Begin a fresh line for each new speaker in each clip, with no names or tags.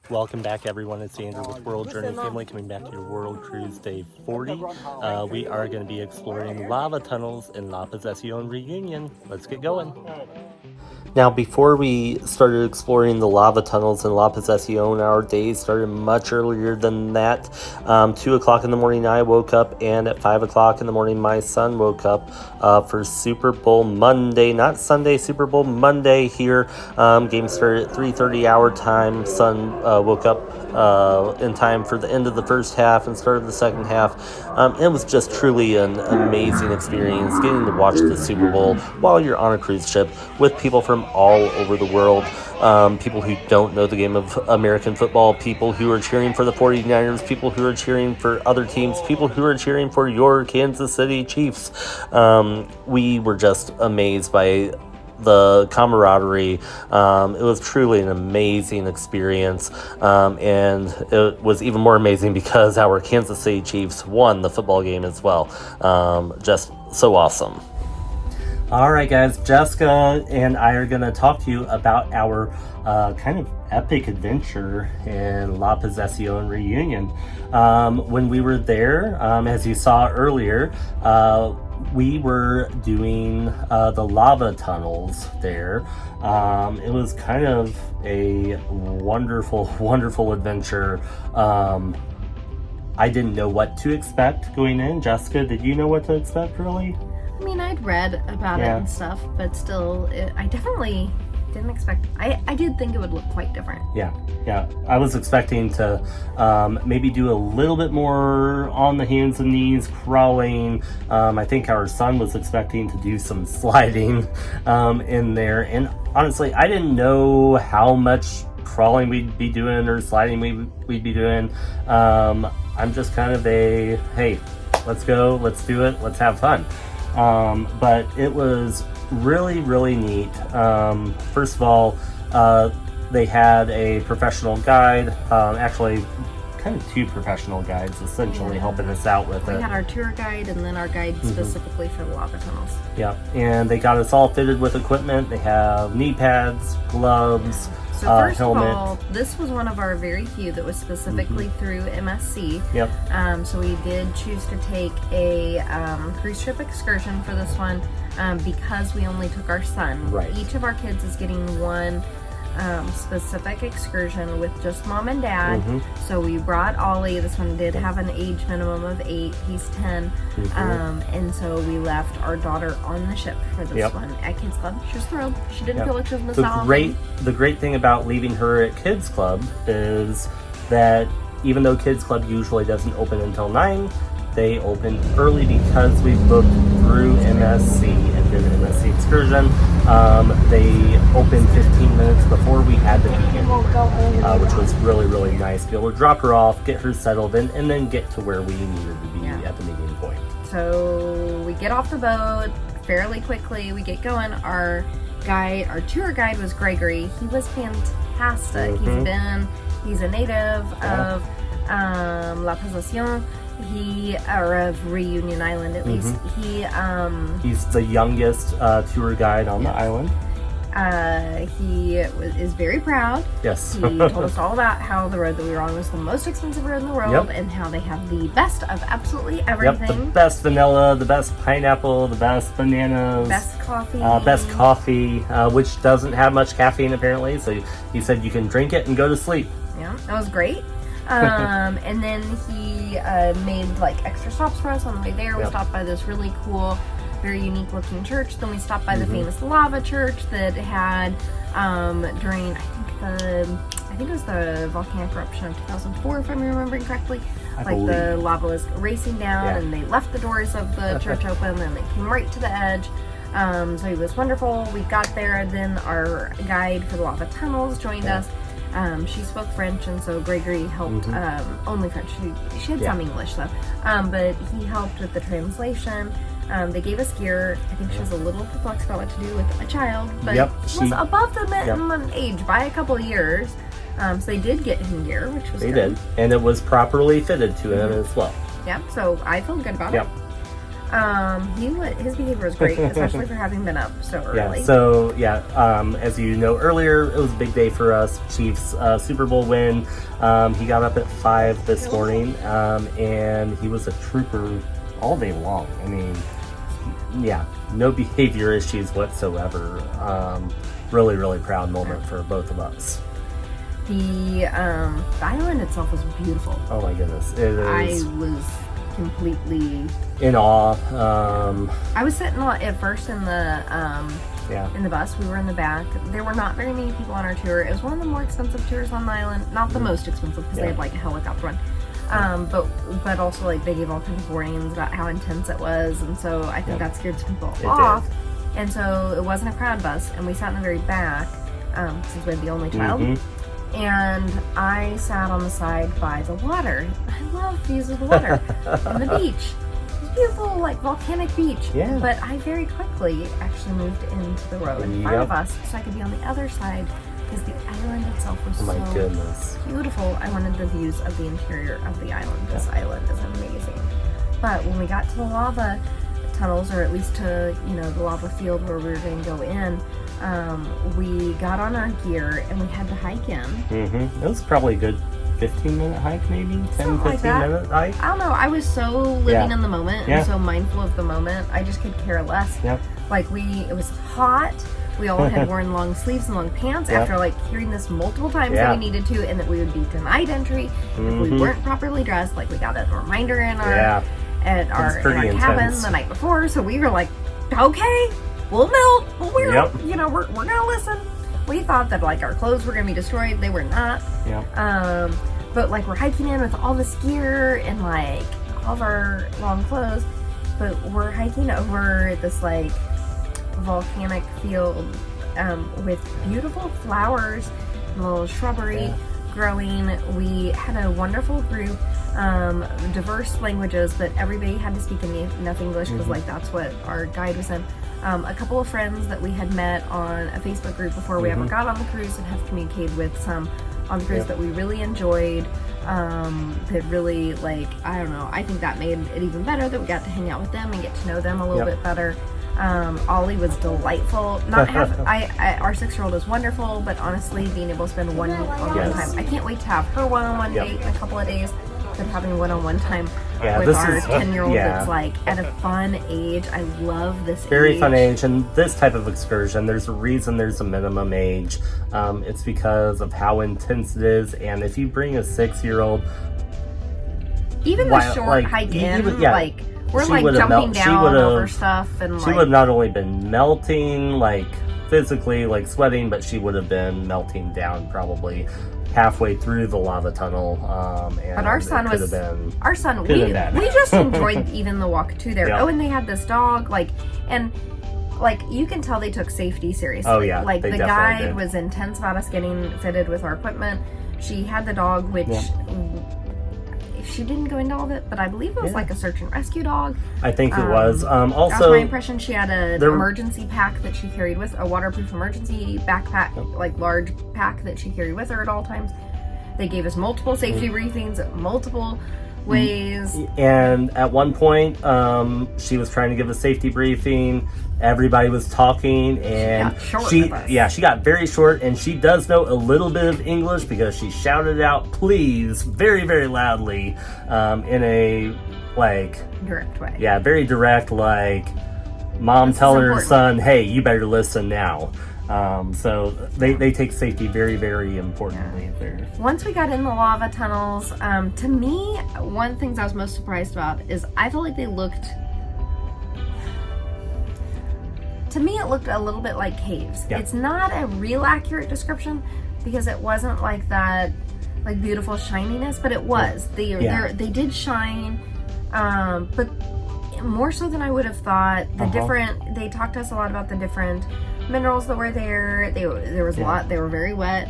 Welcome back, everyone. It's Andrew with World Journey Family coming back to your World Cruise Day 40. We are going to be exploring lava tunnels in La Posesion Réunion. Let's get going. Now, before we started exploring the lava tunnels in La Posesion, our day started much earlier than that. 2 o'clock in the morning, I woke up, and at 5 o'clock in the morning, my son woke up for Super Bowl Monday, not Sunday, Super Bowl Monday here. Game started at 3:30 our time. Son woke up in time for the end of the first half and started the second half. It was just truly an amazing experience getting to watch the Super Bowl while you're on a cruise ship with people from all over the world. People who don't know the game of American football, people who are cheering for the 49ers, people who are cheering for other teams, people who are cheering for your Kansas City Chiefs. We were just amazed by the camaraderie. It was truly an amazing experience, and it was even more amazing because our Kansas City Chiefs won the football game as well. Just so awesome. All right, guys, Jessica and I are going to talk to you about our kind of epic adventure in La Posesion Réunion. When we were there, as you saw earlier, we were doing the lava tunnels there. It was kind of a wonderful, wonderful adventure. I didn't know what to expect going in. Jessica, did you know what to expect, really?
I mean, I'd read about it and stuff, but still, I definitely didn't expect. I did think it would look quite different.
Yeah. I was expecting to maybe do a little bit more on the hands and knees, crawling. I think our son was expecting to do some sliding in there. And honestly, I didn't know how much crawling we'd be doing or sliding we'd be doing. I'm just kind of hey, let's go, let's do it, let's have fun. But it was really, really neat. First of all, they had a professional guide, actually kind of two professional guides essentially helping us out with it.
We had our tour guide and then our guide specifically for the lava tunnels.
Yeah, and they got us all fitted with equipment. They have knee pads, gloves,
so first
helmet.
of all, this was one of our very few that was specifically through MSC.
Yep.
So we did choose to take a cruise ship excursion for this one because we only took our son.
Right.
Each of our kids is getting one specific excursion with just mom and dad. So we brought Ollie. This one did have an age minimum of 8. He's 10. And so we left our daughter on the ship for this one at Kids Club. She was thrilled. She didn't feel like she was missing out.
The great thing about leaving her at Kids Club is that even though Kids Club usually doesn't open until 9, they opened early because we booked through MSC and did an MSC excursion. They opened 15 minutes before we had to begin, which was really, really nice to be able to drop her off, get her settled in, and then get to where we needed to be at the meeting point.
So we get off the boat fairly quickly. We get going. Our tour guide was Gregory. He was fantastic. He's a native of La Posesion. Of Reunion Island at least.
He's the youngest tour guide on the island.
He is very proud.
Yes.
He told us all about how the road that we were on was the most expensive road in the world and how they have the best of absolutely everything.
The best vanilla, the best pineapple, the best bananas.
Best coffee.
Which doesn't have much caffeine apparently. So he said you can drink it and go to sleep.
Yeah, that was great. And then he made like extra stops for us on the way there. We stopped by this really cool, very unique looking church. Then we stopped by the famous lava church that had during I think it was the volcanic eruption of 2004, if I'm remembering correctly. The lava was racing down and they left the doors of the church open and they came right to the edge. So it was wonderful. We got there, then our guide for the lava tunnels joined us. She spoke French, and so Gregory helped, only French. She had some English though, but he helped with the translation. They gave us gear. I think she was a little perplexed about what to do with a child, but was above the minimum age by a couple of years. So they did get him gear, which was good. They did,
and it was properly fitted to him as well.
Yep, so I feel good about it. His behavior was great, especially for having been up so early.
Yeah, so as you know earlier, it was a big day for us. Chiefs Super Bowl win. He got up at 5 this morning, and he was a trooper all day long. I mean, yeah, no behavior issues whatsoever. Really, really proud moment for both of us.
The island itself was beautiful.
Oh my goodness, it is.
I was completely
in awe.
I was sitting at first in the in the bus. We were in the back. There were not very many people on our tour. It was one of the more expensive tours on the island. Not the most expensive because they had like a helicopter run. But also like they gave all kinds of warnings about how intense it was, and so I think that scared some people off. And so it wasn't a crowd bus, and we sat in the very back since we had the only child. And I sat on the side by the water. I love views of the water and the beach. It was beautiful, like volcanic beach. Yeah. But I very quickly actually moved into the row in front of us so I could be on the other side because the island itself was so beautiful. I wanted the views of the interior of the island. This island is amazing. But when we got to the lava tunnels, or at least to the lava field where we were going to go in, we got on our gear and we had to hike in. It
was probably a good 15-minute hike, maybe 10-15-minute hike.
I don't know. I was so living in the moment and so mindful of the moment. I just could care less. Like it was hot. We all had worn long sleeves and long pants after like hearing this multiple times that we needed to, and that we would be denied entry if we weren't properly dressed. Like we got a reminder in our cabin the night before, so we were like, okay, we'll melt, but we're gonna listen. We thought that like our clothes were gonna be destroyed. They were not. But like we're hiking in with all this gear and like all of our long clothes, but we're hiking over this like volcanic field with beautiful flowers, little shrubbery growing. We had a wonderful group, diverse languages, but everybody had to speak enough English because like that's what our guide was in. A couple of friends that we had met on a Facebook group before we ever got on the cruise and have communicated with some on the cruise that we really enjoyed, that really like, I don't know, I think that made it even better that we got to hang out with them and get to know them a little bit better. Ollie was delightful. Our 6-year-old is wonderful, but honestly, being able to spend one-on-one time. I can't wait to have her one-on-one date in a couple of days, but having one-on-one time with our 10-year-old that's like at a fun age. I love this
very fun age, and this type of excursion, there's a reason there's a minimum age. It's because of how intense it is, and if you bring a 6-year-old,
even the short hike in, like we're like jumping down over stuff, and
she would have not only been melting, like physically, like sweating, but she would have been melting down probably halfway through the lava tunnel.
But our son we just enjoyed even the walk to there. Oh, and they had this dog, like you can tell they took safety seriously.
Oh yeah,
like the guide was intense about us getting fitted with our equipment. She had the dog, which she didn't go into all of it, but I believe it was like a search and rescue dog.
I think it was. Also,
that was my impression. She had an emergency pack that she carried with, a waterproof emergency backpack, like large pack that she carried with her at all times. They gave us multiple safety briefings, multiple ways.
And at one point, she was trying to give a safety briefing. Everybody was talking, and she got very short, and she does know a little bit of English because she shouted out "please" very, very loudly, in a like
direct way.
Yeah, very direct, like mom telling her son, "Hey, you better listen now." So they take safety very, very importantly there.
Once we got in the lava tunnels, to me, one of the things I was most surprised about is I felt like they looked. To me, it looked a little bit like caves. It's not a real accurate description because it wasn't like that, like beautiful shininess, but it was. They did shine, but more so than I would have thought. They talked to us a lot about the different minerals that were there. There was a lot. They were very wet.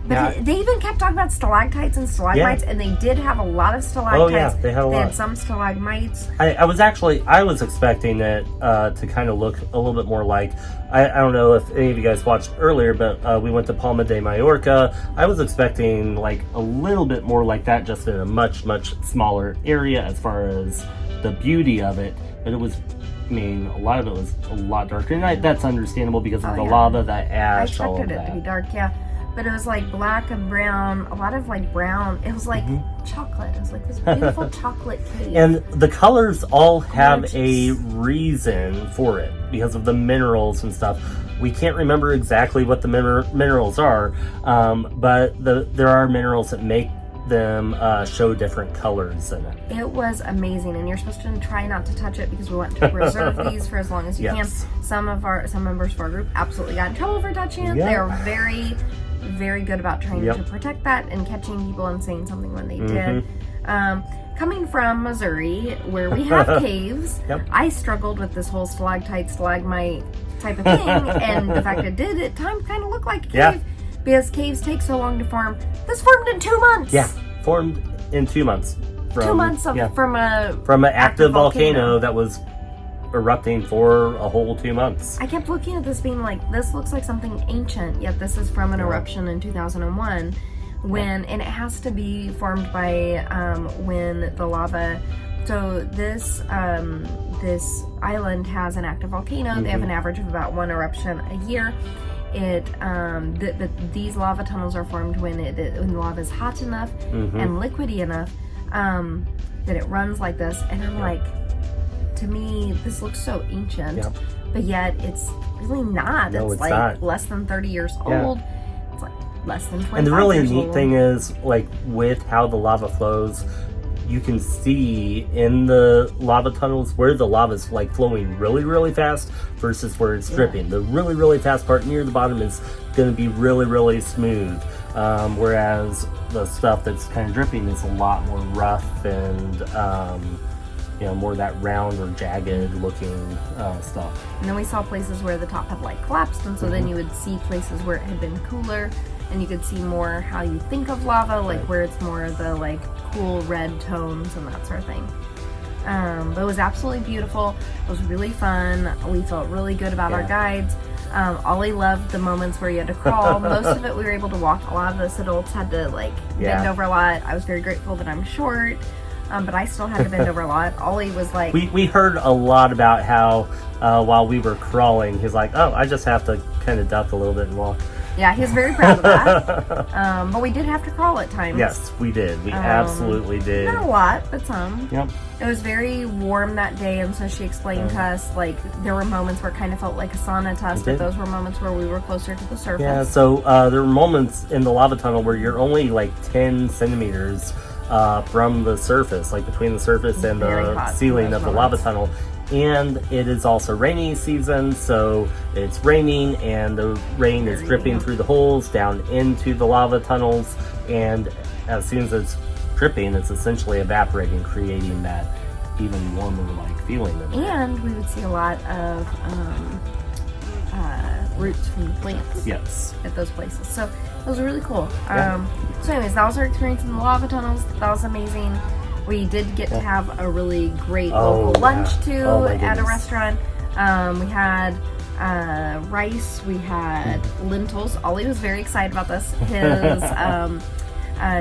But they even kept talking about stalactites and stalagmites, and they did have a lot of stalactites.
Oh yeah, they had a lot.
They had some stalagmites.
I was expecting it to kind of look a little bit more like, I don't know if any of you guys watched earlier, but we went to Palma de Mallorca. I was expecting like a little bit more like that, just in a much smaller area as far as the beauty of it. But it was, I mean, a lot of it was a lot darker, and that's understandable because of the lava, the ash, all of that.
I expected it to be dark, yeah. But it was like black and brown, a lot of like brown. It was like chocolate. It was like this beautiful chocolate cake.
And the colors all have a reason for it because of the minerals and stuff. We can't remember exactly what the minerals are, but there are minerals that make them show different colors in it.
It was amazing, and you're supposed to try not to touch it because we want to preserve these for as long as you can. Some members of our group absolutely got in trouble for touching it. They are very good about trying to protect that and catching people and saying something when they did. Coming from Missouri, where we have caves, I struggled with this whole stalactite, stalagmite type of thing, and the fact it did at times kind of look like a cave because caves take so long to form. This formed in 2 months. Yeah, formed in 2 months. 2 months from
an active volcano that was erupting for a whole 2 months.
I kept looking at this being like, this looks like something ancient, yet this is from an eruption in 2001 and it has to be formed by when the lava, so this island has an active volcano. They have an average of about 1 eruption a year. These lava tunnels are formed when the lava is hot enough and liquidy enough that it runs like this, and I'm like, to me, this looks so ancient, but yet it's really not. It's like not. Less than 30 years old. It's like less than 25 years old.
And the really neat thing is, like, with how the lava flows, you can see in the lava tunnels where the lava is like flowing really fast versus where it's dripping. The really fast part near the bottom is going to be really smooth, whereas the stuff that's kind of dripping is a lot more rough and more that round or jagged looking stuff.
And then we saw places where the top had like collapsed, and so then you would see places where it had been cooler, and you could see more how you think of lava, like where it's more the like cool red tones and that sort of thing. But it was absolutely beautiful. It was really fun. We felt really good about our guides. Ollie loved the moments where you had to crawl. Most of it we were able to walk. A lot of us adults had to like bend over a lot. I was very grateful that I'm short. But I still had to bend over a lot. Ollie was like...
We heard a lot about how while we were crawling, he's like, oh, I just have to kind of duck a little bit and walk.
Yeah, he was very proud of that. But we did have to crawl at times.
Yes, we did. We absolutely did.
Not a lot, but some.
Yep.
It was very warm that day, and so she explained to us, like, there were moments where it kind of felt like a sauna to us, but those were moments where we were closer to the surface.
Yeah, so there were moments in the lava tunnel where you're only like 10 centimeters from the surface, like between the surface and the ceiling of the lava tunnel. And it is also rainy season, so it's raining and the rain is dripping through the holes down into the lava tunnels, and as soon as it's dripping, it's essentially evaporating, creating that even warmer like feeling.
And we would see a lot of roots from the plants at those places, so it was really cool. So anyways, that was our experience in the lava tunnels. That was amazing. We did get to have a really great local lunch too at a restaurant. We had rice, we had lentils. Ollie was very excited about this. His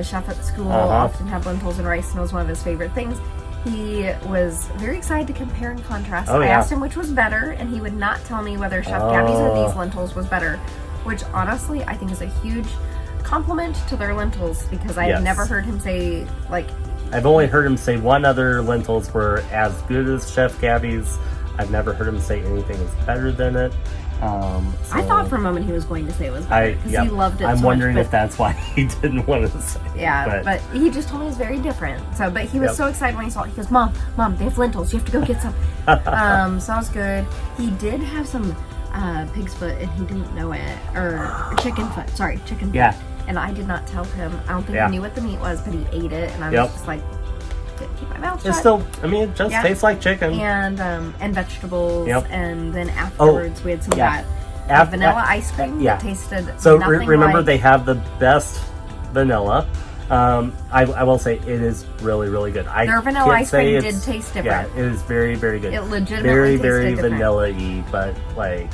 chef at school often had lentils and rice, and it was one of his favorite things. He was very excited to compare and contrast. I asked him which was better, and he would not tell me whether Chef Gabby's or these lentils was better, which honestly I think is a huge compliment to their lentils, because I have never heard him say, like...
I've only heard him say one other lentils were as good as Chef Gabby's. I've never heard him say anything was better than it.
I thought for a moment he was going to say it was better, because he loved it.
I'm
so
wondering
much,
if that's why he didn't want to say it.
Yeah, but he just told me it was very different. So, but he was so excited when he saw it. He goes, Mom, they have lentils. You have to go get some. So that was good. He did have some pig's foot, and he didn't know it. Or chicken foot. Sorry, chicken foot. Yeah. And I did not tell him. I don't think he knew what the meat was, but he ate it, and I was just like, keep my mouth shut.
It's still, I mean, it just tastes like chicken.
And vegetables, and then afterwards we had some of that vanilla ice cream that tasted
so
nothing
remember
like...
they have the best vanilla. I will say it is really, really good.
Their vanilla ice cream did taste different.
Yeah, it is very, very good.
It legitimately
very
tasted different.
vanilla-y, but like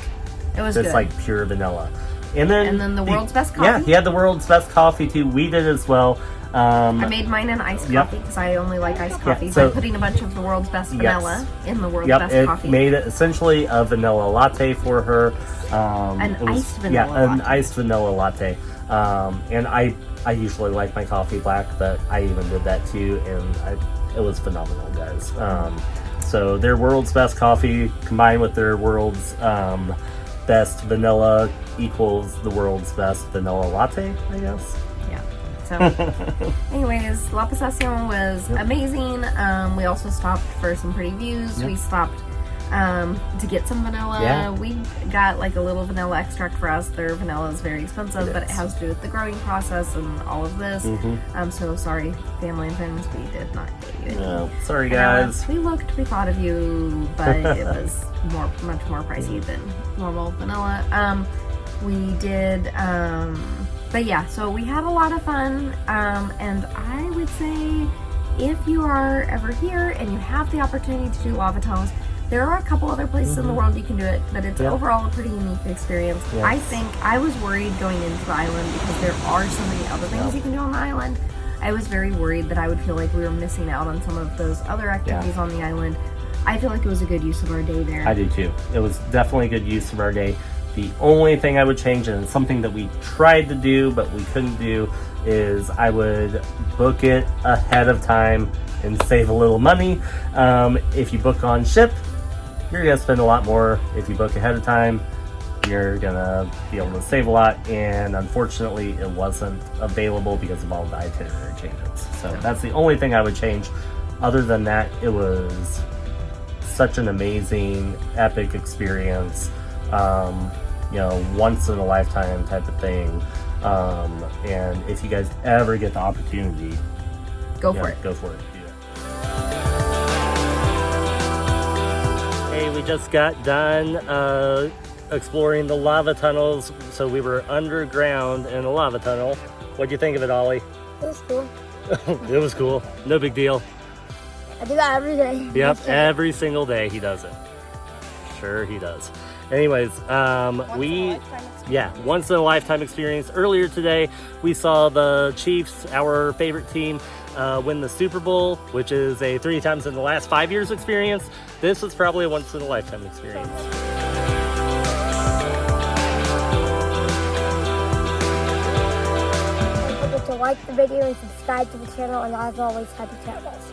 it was
just
good.
like pure vanilla. And then
the world's best coffee.
Yeah, he had the world's best coffee too. We did as well.
I made mine in iced coffee because I only like iced coffee.
so
by putting a bunch of the world's best vanilla in the world's best
it
coffee.
Made it essentially a vanilla latte for her.
Iced vanilla latte.
An iced vanilla latte. And I usually like my coffee black, but I even did that too, and it was phenomenal, guys. So their world's best coffee combined with their world's best vanilla equals the world's best vanilla latte, I guess.
Yeah. So, anyways, La Possession was amazing. We also stopped for some pretty views.
Yep.
We stopped to get some vanilla.
Yeah.
We got like a little vanilla extract for us. Their vanilla is very expensive, but it has to do with the growing process and all of this. So sorry, family and friends, we did not get you any.
No, sorry guys.
We thought of you, but it was much more pricey than normal vanilla. We did, but yeah, so we had a lot of fun, and I would say if you are ever here and you have the opportunity to do lava tunnels, there are a couple other places in the world you can do it, but it's overall a pretty unique experience.
Yes.
I think I was worried going into the island because there are so many other things you can do on the island. I was very worried that I would feel like we were missing out on some of those other activities on the island. I feel like it was a good use of our day there.
I do too. It was definitely a good use of our day. The only thing I would change, and it's something that we tried to do but we couldn't do, is I would book it ahead of time and save a little money. If you book on ship, you're gonna spend a lot more. If you book ahead of time, you're gonna be able to save a lot, and unfortunately it wasn't available because of all the itinerary changes. So that's the only thing I would change. Other than that, it was such an amazing, epic experience. Once in a lifetime type of thing. And if you guys ever get the opportunity,
go for it.
Go for it. Hey, we just got done exploring the lava tunnels. So we were underground in a lava tunnel. What'd you think of it, Ollie?
It was cool.
It was cool. No big deal.
I do that every day.
Yep, every single day he does it. Sure he does. Anyways, once in a lifetime experience. Earlier today, we saw the Chiefs, our favorite team, win the Super Bowl, which is a 3 times in the last 5 years experience. This was probably a once in a lifetime experience.
Don't forget to like the video and subscribe to the channel, and as always, happy travels.